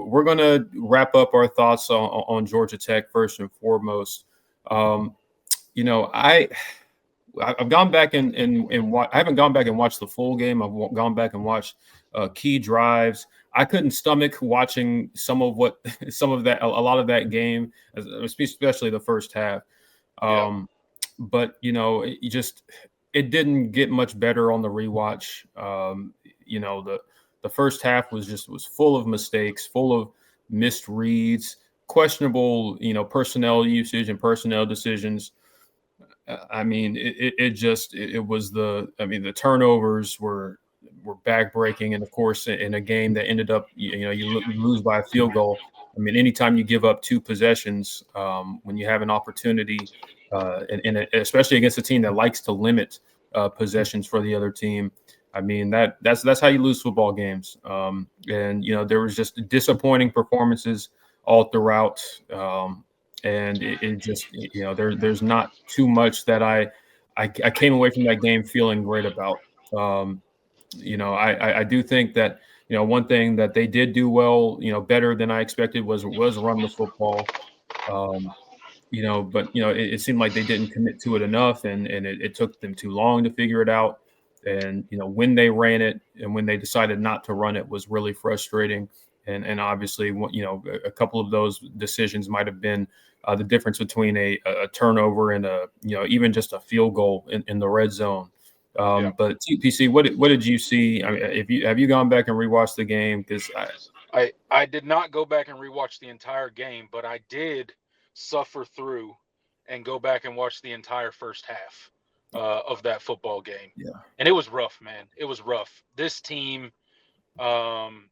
we're gonna wrap up our thoughts on Georgia Tech first and foremost. Um, you know, I've gone back I haven't gone back and watched the full game. I've gone back and watched key drives. I couldn't stomach watching some of that, a lot of that game, especially the first half. Yeah. But it didn't get much better on the rewatch. You know, the first half was full of mistakes, full of missed reads, questionable, personnel usage and personnel decisions. I mean, it was the turnovers were backbreaking, and of course, in a game that ended up, you lose by a field goal. I mean, anytime you give up two possessions, when you have an opportunity, especially against a team that likes to limit possessions for the other team, I mean that's how you lose football games. And there was just disappointing performances all throughout. And it just there's not too much that I came away from that game feeling great about. Um, I do think that one thing that they did do well, better than I expected was run the football. Um, but it seemed like they didn't commit to it enough, and it took them too long to figure it out. And when they ran it and when they decided not to run it was really frustrating. And obviously, a couple of those decisions might have been the difference between a turnover and even just a field goal in the red zone. Yeah. But TPC, what did you see? I mean, if you have you gone back and rewatched the game? Because I did not go back and rewatch the entire game, but I did suffer through and go back and watch the entire first half of that football game, yeah, and it was rough, man. It was rough. This team um,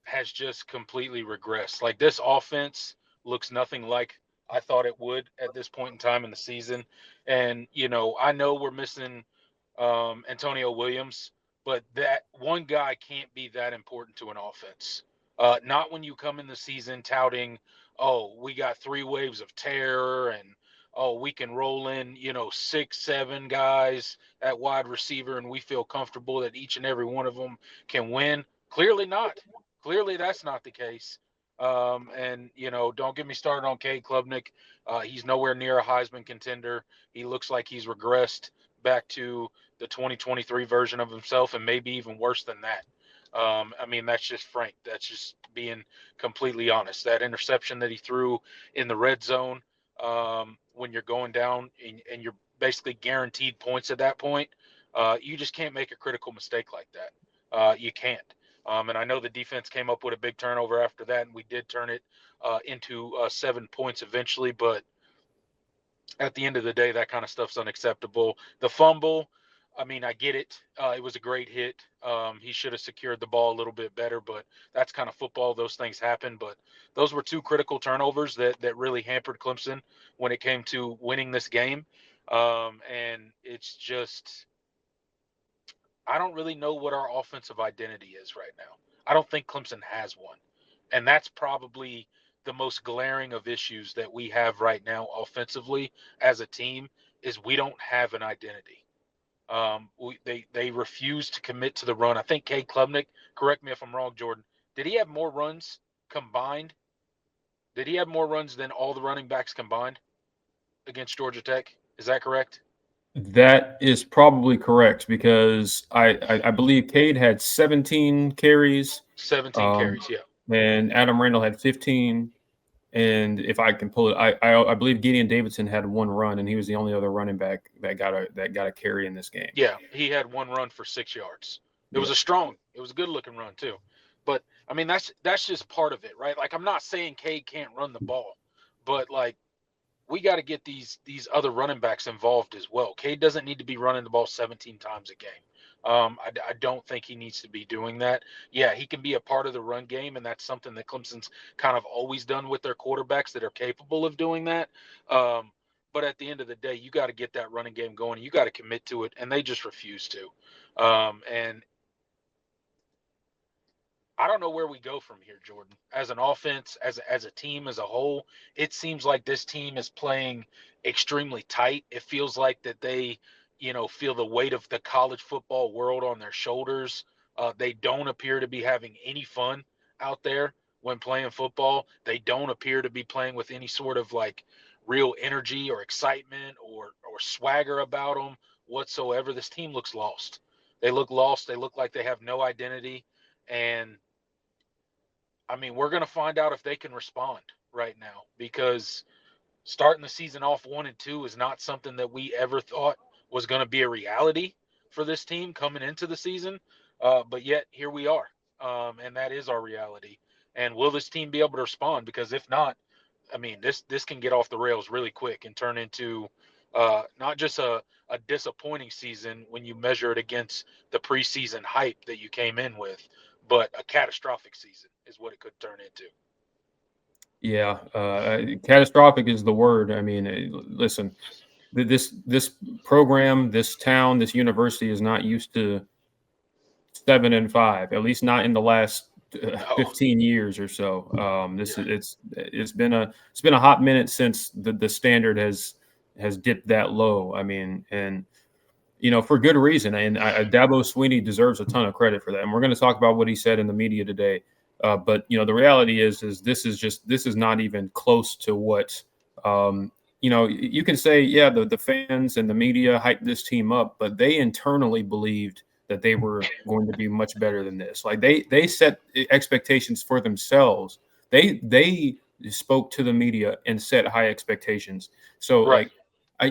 has just completely regressed. Like, this offense looks nothing like I thought it would at this point in time in the season. And I know we're missing Antonio Williams, but that one guy can't be that important to an offense. Not when you come in the season touting, oh, we got three waves of terror, and oh, we can roll in, 6, 7 guys at wide receiver, and we feel comfortable that each and every one of them can win. Clearly not. Clearly that's not the case. And don't get me started on Cade Klubnik. He's nowhere near a Heisman contender. He looks like he's regressed back to the 2023 version of himself, and maybe even worse than that. I mean, that's just frank. That's just being completely honest. That interception that he threw in the red zone, when you're going down and you're basically guaranteed points at that point, you just can't make a critical mistake like that. You can't. And I know the defense came up with a big turnover after that, and we did turn it into 7 points eventually. But at the end of the day, that kind of stuff's unacceptable. The fumble, I mean, I get it. It was a great hit. He should have secured the ball a little bit better, but that's kind of football. Those things happen. But those were two critical turnovers that really hampered Clemson when it came to winning this game. And it's just, I don't really know what our offensive identity is right now. I don't think Clemson has one. And that's probably the most glaring of issues that we have right now offensively as a team is we don't have an identity. They refuse to commit to the run. I think Cade Klubnik, correct me if I'm wrong, Jordan, did he have more runs combined? Did he have more runs than all the running backs combined against Georgia Tech? Is that correct? that is probably correct because I believe Cade had 17 carries, 17 um, carries, yeah. and Adam Randall had 15. And if I can pull it, I believe Gideon Davidson had one run, and he was the only other running back that got a carry in this game. Yeah, he had one run for 6 yards. Yeah, It was a good looking run too. But I mean, that's just part of it, right? Like, I'm not saying Cade can't run the ball, but like, we got to get these other running backs involved as well. Cade doesn't need to be running the ball 17 times a game. I don't think he needs to be doing that. Yeah, he can be a part of the run game, and that's something that Clemson's kind of always done with their quarterbacks that are capable of doing that. Um, but at the end of the day, you got to get that running game going. You got to commit to it, and they just refuse to. And I don't know where we go from here, Jordan. As an offense, as a team, as a whole, it seems like this team is playing extremely tight. It feels like that they, feel the weight of the college football world on their shoulders. They don't appear to be having any fun out there. when playing football. They don't appear to be playing with any sort of like real energy or excitement or swagger about them whatsoever. This team looks lost. They look lost. They look like they have no identity. And I mean, we're going to find out if they can respond right now, because starting the season off 1-2 is not something that we ever thought was going to be a reality for this team coming into the season. But yet here we are. And that is our reality. And will this team be able to respond? Because if not, I mean, this can get off the rails really quick and turn into not just a disappointing season when you measure it against the preseason hype that you came in with, but a catastrophic season is what it could turn into. Yeah, catastrophic is the word. I mean, listen, this program, this town, this university is not used to 7-5, at least not in the last 15 years or so. It's been a hot minute since the standard has dipped that low. I mean, and for good reason. And Dabo Swinney deserves a ton of credit for that. And we're going to talk about what he said in the media today. But the reality is this is not even close to what you can say. Yeah, the fans and the media hyped this team up, but they internally believed that they were going to be much better than this. Like they set expectations for themselves. They spoke to the media and set high expectations. So Right.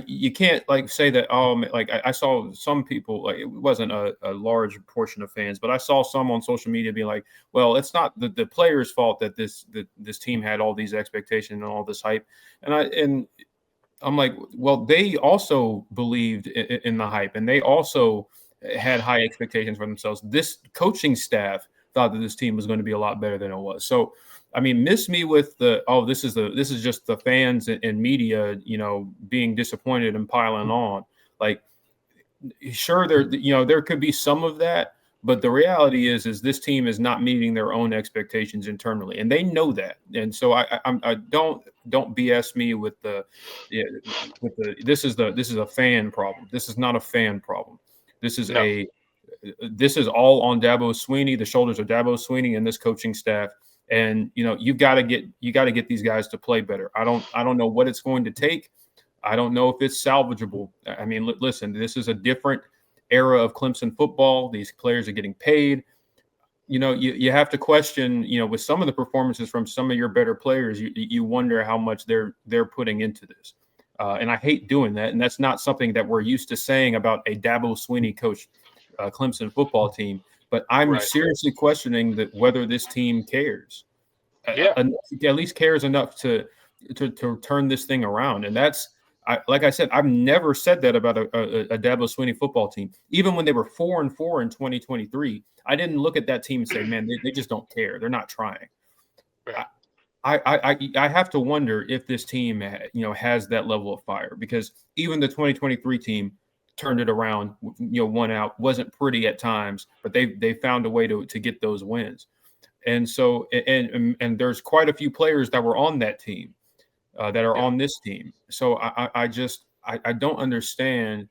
you can't say that. I saw some people, like, it wasn't a large portion of fans, but I saw some on social media being like, well, it's not the players' fault that this team had all these expectations and all this hype. And I'm like, well, they also believed in the hype, and they also had high expectations for themselves. This coaching staff thought that this team was going to be a lot better than it was. So, I mean, miss me with this is just the fans and media, being disappointed and piling on. Like, sure, there could be some of that, but the reality is this team is not meeting their own expectations internally, and they know that. And so I don't BS me with this is a fan problem. This is not a fan problem. This is No. this is all on Dabo Swinney, the shoulders of Dabo Swinney and this coaching staff. And you got to get these guys to play better. I don't know what it's going to take. I don't know if it's salvageable. I mean, listen, this is a different era of Clemson football. These players are getting paid. You have to question, with some of the performances from some of your better players, you wonder how much they're putting into this. And I hate doing that. And that's not something that we're used to saying about a Dabo Swinney coach Clemson football team. But I'm Right. seriously questioning that whether this team cares. Yeah. At least cares enough to turn this thing around. And that's, like I said, I've never said that about a Dabo Swinney football team. Even when they were 4-4 in 2023, I didn't look at that team and say, man, they just don't care. They're not trying. Right. I have to wonder if this team, has that level of fire, because even the 2023 team turned it around, one out, wasn't pretty at times, but they found a way to get those wins. And so, and there's quite a few players that were on that team that are on this team. So I don't understand,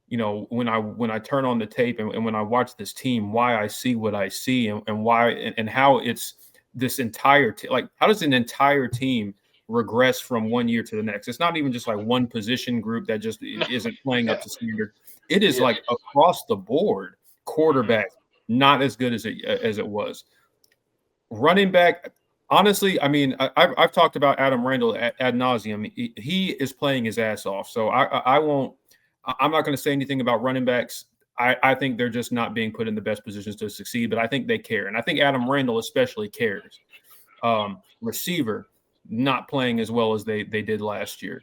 when I turn on the tape and when I watch this team, why I see what I see and why and how it's this entire like, how does an entire team regress from one year to the next? It's not even just like one position group that just isn't playing up to standard. It is like across the board. Quarterback not as good as it was. Running back, honestly, I mean, I've talked about Adam Randall ad nauseum. He is playing his ass off. So I won't. I'm not going to say anything about running backs. I think they're just not being put in the best positions to succeed, but I think they care. And I think Adam Randall especially cares. Receiver, not playing as well as they did last year.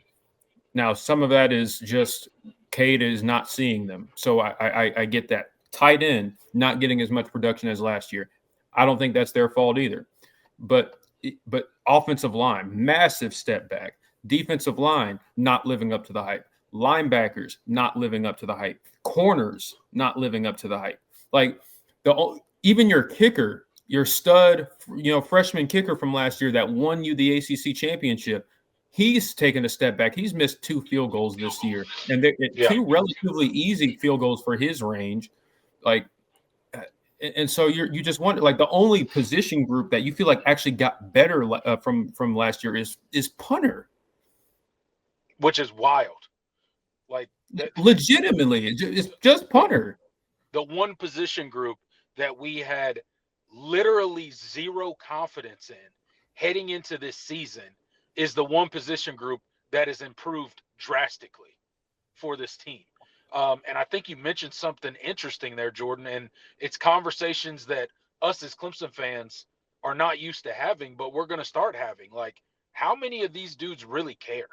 Now, some of that is just Cade is not seeing them. So I get that. Tight end, not getting as much production as last year. I don't think that's their fault either. But offensive line, massive step back. Defensive line, not living up to the hype. Linebackers, not living up to the hype. Corners, not living up to the hype. Like, even your kicker, your stud, freshman kicker from last year that won you the ACC championship, he's taken a step back. He's missed 2 field goals this year, and 2 relatively easy field goals for his range. Like, And so you just wonder, like, the only position group that you feel like actually got better from last year is punter. which is wild. Like that, Legitimately, it's just punter. the one position group that we had literally zero confidence in heading into this season is the one position group that has improved drastically for this team. And I think you mentioned something interesting there, Jordan, and it's conversations that us as Clemson fans are not used to having, but we're going to start having. Like, how many of these dudes really care?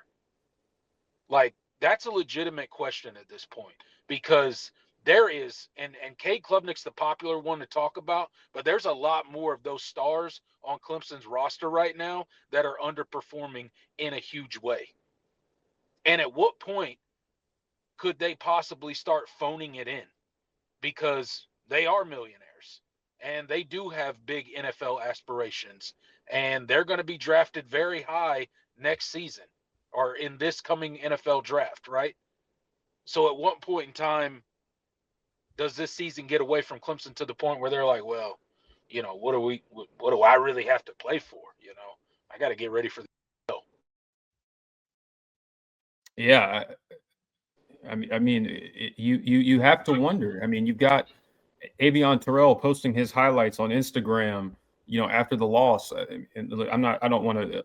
Like, that's a legitimate question at this point, because there is, and Cade Klubnik's the popular one to talk about, but there's a lot more of those stars on Clemson's roster right now that are underperforming in a huge way. And at what point could they possibly start phoning it in? Because they are millionaires and they do have big NFL aspirations, and they're going to be drafted very high next season or in this coming NFL draft, right? So at what point in time does this season get away from Clemson to the point where they're like, well, what do I really have to play for? I got to get ready for the show. Yeah, you have to wonder. I mean, you've got Avion Terrell posting his highlights on Instagram, after the loss. And I don't want to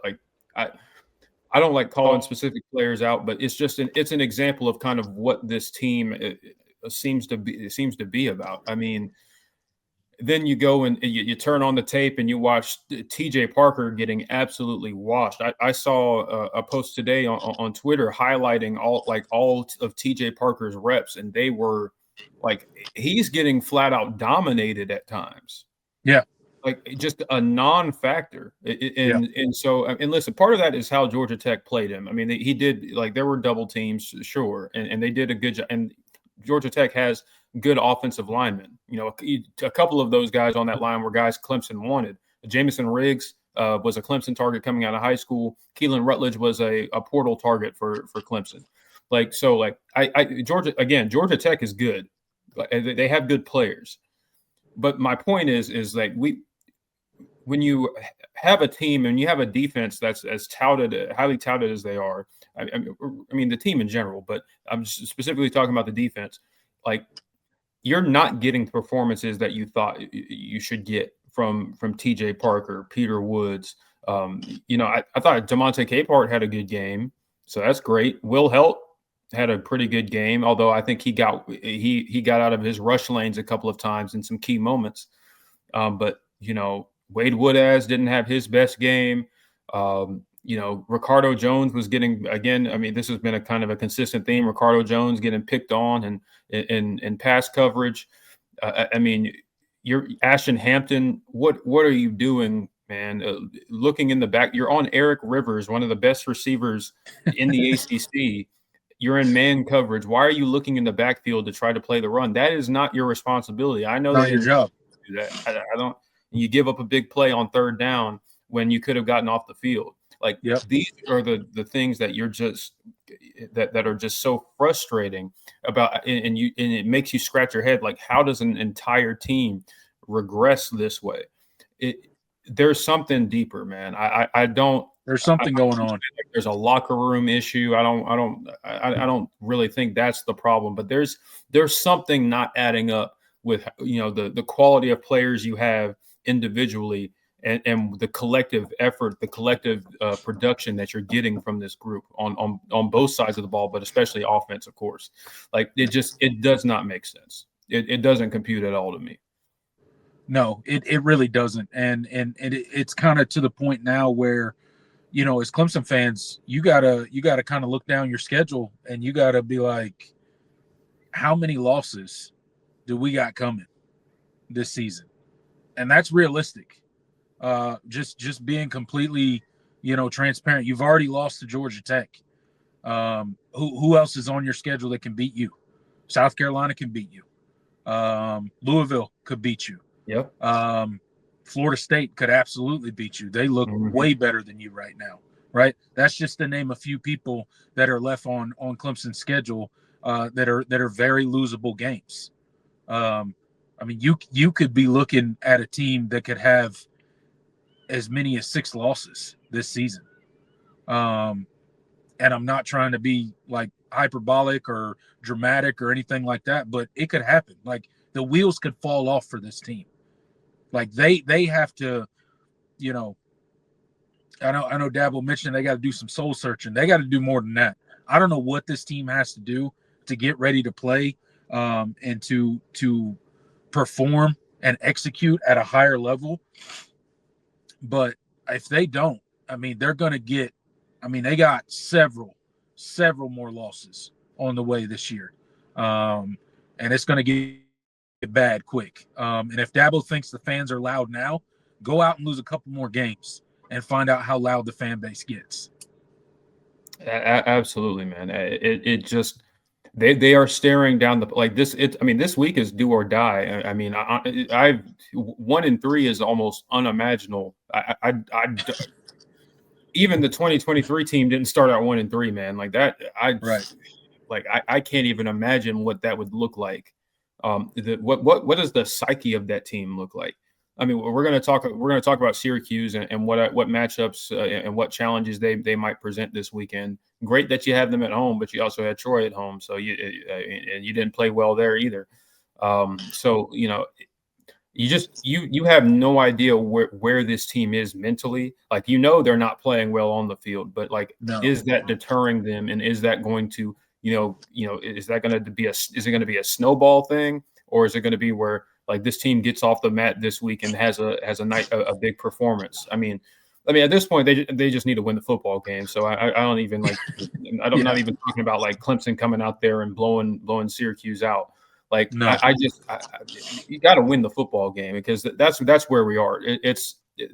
I don't like calling specific players out, but it's an example of kind of what this team seems to be about. I mean, then you go and you turn on the tape and you watch T.J. Parker getting absolutely washed. I saw a post today on Twitter highlighting all of T.J. Parker's reps, and they were like, he's getting flat out dominated at times. Yeah. Like, just a non-factor. And so, and listen, part of that is how Georgia Tech played him. I mean, he did, like, there were double teams, sure, and they did a good job. And Georgia Tech has good offensive linemen. A couple of those guys on that line were guys Clemson wanted. Jamison Riggs was a Clemson target coming out of high school. Keelan Rutledge was a portal target for Clemson. Georgia Tech is good. They have good players. But my point is like, when you have a team and you have a defense that's as highly touted as they are, I mean the team in general, but I'm specifically talking about the defense. Like, you're not getting performances that you thought you should get from T.J. Parker, Peter Woods. I thought Demonte Capehart had a good game, so that's great. Will Helt had a pretty good game, although I think he got out of his rush lanes a couple of times in some key moments. But Wade Woodaz didn't have his best game. Ricardo Jones was getting, again, I mean, this has been a kind of a consistent theme. Ricardo Jones getting picked on and in pass coverage. I mean, you're Ashton Hampton. What are you doing, man? Looking in the back, you're on Eric Rivers, one of the best receivers in the ACC. You're in man coverage. Why are you looking in the backfield to try to play the run? That is not your responsibility. I know not your job. Do that. I don't. You give up a big play on third down when you could have gotten off the field. Like, these are the things that you're just that are just so frustrating about, and it makes you scratch your head. Like, how does an entire team regress this way? There's something deeper, man. I don't. There's something going on. There's a locker room issue. I don't really think that's the problem, but there's something not adding up with the quality of players you have individually and the collective effort, the collective production that you're getting from this group on both sides of the ball, but especially offense, of course. Like, it does not make sense. It doesn't compute at all to me. No, it really doesn't. And it's kind of to the point now where, as Clemson fans, you gotta kind of look down your schedule and you gotta be like, how many losses do we got coming this season? And that's realistic. Just being completely, transparent. You've already lost to Georgia Tech. Who else is on your schedule that can beat you? South Carolina can beat you. Louisville could beat you. Yep. Florida State could absolutely beat you. They look way better than you right now, right? That's just to name a few people that are left on Clemson's schedule that are very losable games. I mean, you could be looking at a team that could have as many as 6 losses this season. And I'm not trying to be like hyperbolic or dramatic or anything like that, but it could happen. Like the wheels could fall off for this team. Like they have to, you know, I know Dabo mentioned they got to do some soul searching. They got to do more than that. I don't know what this team has to do to get ready to play and to perform and execute at a higher level. But if they don't, I mean, they're going to get, I mean, they got several more losses on the way this year. And it's going to get bad quick. And if Dabo thinks the fans are loud now, go out and lose a couple more games and find out how loud the fan base gets. Absolutely, man. It just they are staring down the like this. I mean, this week is do or die. I mean, I 1-3 is almost unimaginable. Even the 2023 team didn't start out 1-3, man. Like that, Right. Like I can't even imagine what that would look like. What does the psyche of that team look like? I mean, we're going to talk about Syracuse and what matchups and what challenges they might present this weekend. Great that you have them at home, but you also had Troy at home, so you didn't play well there either. So you know, you have no idea where this team is mentally. Like, you know, they're not playing well on the field, but like, is that deterring them, and is that going to is it going to be a snowball thing, or is it going to be where like this team gets off the mat this week and has a big performance? I mean, at this point they just need to win the football game. So I don't even like not even talking about like Clemson coming out there and blowing Syracuse out. Like No. You got to win the football game, because that's where we are.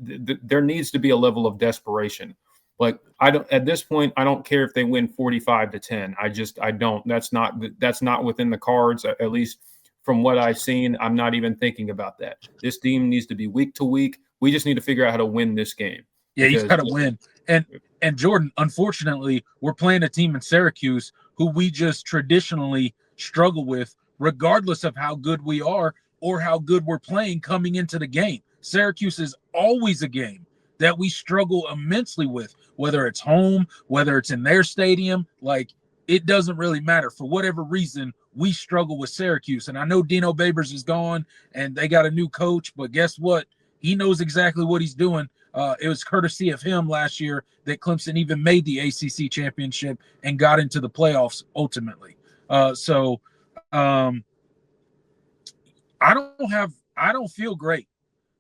There needs to be a level of desperation. Like at this point, I don't care if they win 45-10. I don't. That's not within the cards, at least from what I've seen. I'm not even thinking about that. This team needs to be week to week. We just need to figure out how to win this game. Yeah, you got to win. And Jordan, unfortunately, we're playing a team in Syracuse who we just traditionally struggle with, regardless of how good we are or how good we're playing coming into the game. Syracuse is always a game that we struggle immensely with, whether it's home, whether it's in their stadium. Like, it doesn't really matter. For whatever reason, we struggle with Syracuse. And I know Dino Babers is gone and they got a new coach, but guess what? He knows exactly what he's doing. It was courtesy of him last year that Clemson even made the ACC championship and got into the playoffs ultimately. So I don't feel great.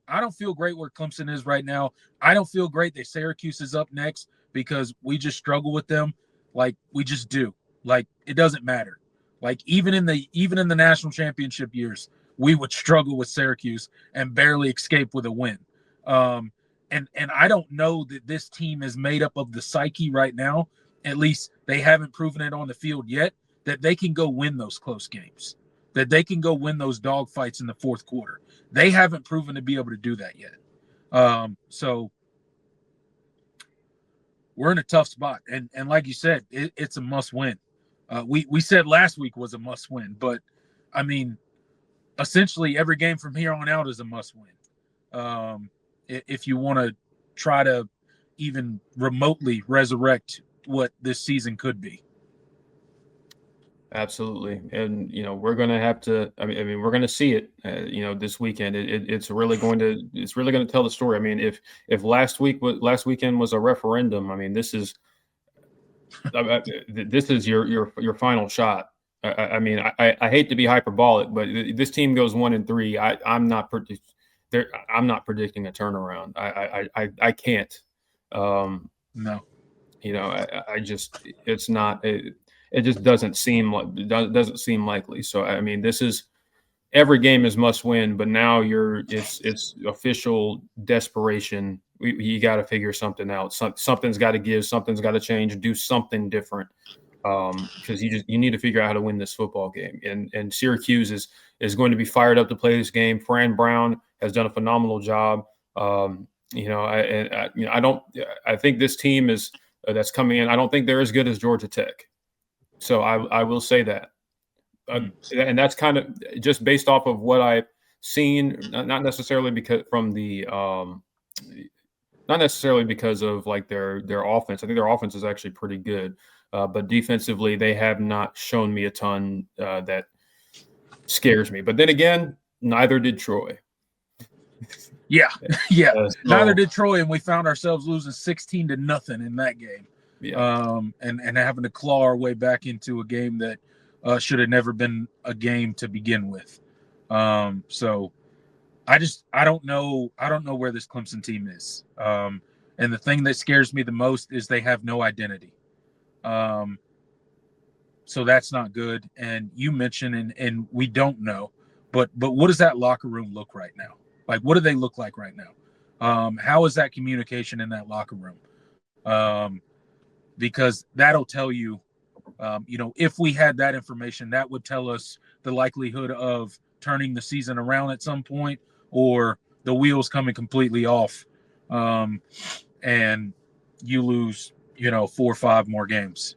I don't feel great where Clemson is right now. I don't feel great that Syracuse is up next, because we just struggle with them. Like, we just do. Like, it doesn't matter. Like, even in the national championship years, we would struggle with Syracuse and barely escape with a win. And I don't know that this team is made up of the psyche right now. At least they haven't proven it on the field yet, that they can go win those close games, that they can go win those dog fights in the fourth quarter. They haven't proven to be able to do that yet. So we're in a tough spot. And like you said, it's a must win. We said last week was a must win, but I mean, essentially every game from here on out is a must win. If you want to try to even remotely resurrect what this season could be. Absolutely. And, we're going to have to, I mean, we're going to see it, this weekend. It's really going to tell the story. I mean, if last weekend was a referendum, I mean, this is your final shot. I mean, I hate to be hyperbolic, but this team goes 1-3. I'm not predicting a turnaround. I can't. No. It just doesn't seem likely. So I mean, every game is must win, but now it's official desperation. You got to figure something out. Something's got to give. Something's got to change. Do something different, because you need to figure out how to win this football game. And Syracuse is going to be fired up to play this game. Fran Brown has done a phenomenal job. I think this team that's coming in, I don't think they're as good as Georgia Tech. So I will say that. And that's kind of just based off of what seen, not necessarily because from the not necessarily because of like their offense. I think their offense is actually pretty good, but defensively they have not shown me a ton that scares me. But then again, neither did Troy. Yeah, yeah. So, Neither did Troy, and we found ourselves losing 16-0 in that game. Yeah. And having to claw our way back into a game that should have never been a game to begin with. So I don't know where this Clemson team is. And the thing that scares me the most is they have no identity. So that's not good. And you mentioned, and we don't know, but what does that locker room look right now? Like, what do they look like right now? How is that communication in that locker room? Because that'll tell you, if we had that information, that would tell us the likelihood of turning the season around at some point, or the wheels coming completely off, and you lose, 4 or 5 more games.